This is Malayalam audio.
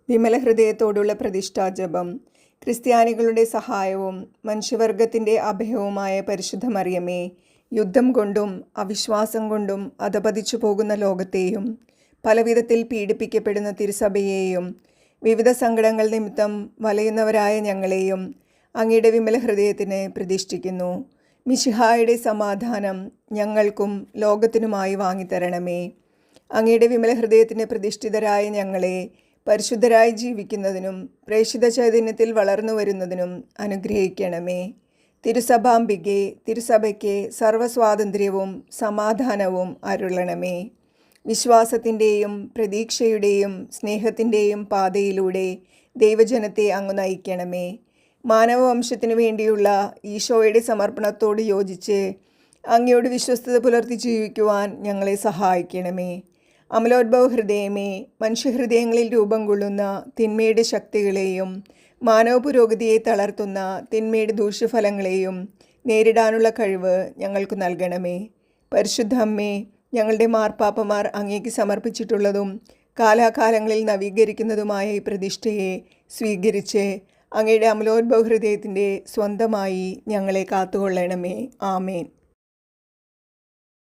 വിമല ഹൃദയത്തോടുള്ള പ്രതിഷ്ഠാജപം. ക്രിസ്ത്യാനികളുടെ സഹായവും മനുഷ്യവർഗത്തിൻ്റെ അഭയവുമായ പരിശുദ്ധ മറിയമേ, യുദ്ധം കൊണ്ടും അവിശ്വാസം കൊണ്ടും അധപതിച്ചു പോകുന്ന ലോകത്തെയും പലവിധത്തിൽ പീഡിപ്പിക്കപ്പെടുന്ന തിരുസഭയെയും വിവിധ സങ്കടങ്ങൾ നിമിത്തം വലയുന്നവരായ ഞങ്ങളെയും അങ്ങയുടെ വിമല ഹൃദയത്തിന് പ്രതിഷ്ഠിക്കുന്നു. മിശിഹായുടെ സമാധാനം ഞങ്ങൾക്കും ലോകത്തിനുമായി വാങ്ങിത്തരണമേ. അങ്ങയുടെ വിമല ഹൃദയത്തിന് പ്രതിഷ്ഠിതരായ ഞങ്ങളെ പരിശുദ്ധരായി ജീവിക്കുന്നതിനും പ്രേഷിത ചൈതന്യത്തിൽ വളർന്നു വരുന്നതിനും അനുഗ്രഹിക്കണമേ. തിരുസഭാംബികെ, തിരുസഭയ്ക്ക് സർവ്വസ്വാതന്ത്ര്യവും സമാധാനവും അരുളണമേ. വിശ്വാസത്തിൻ്റെയും പ്രതീക്ഷയുടെയും സ്നേഹത്തിൻ്റെയും പാതയിലൂടെ ദൈവജനത്തെ അങ്ങ് നയിക്കണമേ. മാനവവംശത്തിനു വേണ്ടിയുള്ള ഈശോയുടെ സമർപ്പണത്തോട് യോജിച്ച് അങ്ങയോട് വിശ്വസ്തത പുലർത്തി ജീവിക്കുവാൻ ഞങ്ങളെ സഹായിക്കണമേ. അമലോദ്ഭവ ഹൃദയമേ, മനുഷ്യഹൃദയങ്ങളിൽ രൂപം കൊള്ളുന്ന തിന്മയുടെ ശക്തികളെയും മാനവ പുരോഗതിയെ തളർത്തുന്ന തിന്മയുടെ ദൂഷ്യഫലങ്ങളെയും നേരിടാനുള്ള കഴിവ് ഞങ്ങൾക്ക് നൽകണമേ. പരിശുദ്ധ അമ്മേ, ഞങ്ങളുടെ മാർപ്പാപ്പമാർ അങ്ങേക്ക് സമർപ്പിച്ചിട്ടുള്ളതും കാലാകാലങ്ങളിൽ നവീകരിക്കുന്നതുമായ ഈ പ്രതിഷ്ഠയെ സ്വീകരിച്ച് അങ്ങയുടെ അമലോദ്ഭവ ഹൃദയത്തിൻ്റെ സ്വന്തമായി ഞങ്ങളെ കാത്തുകൊള്ളണമേ. ആമേൻ.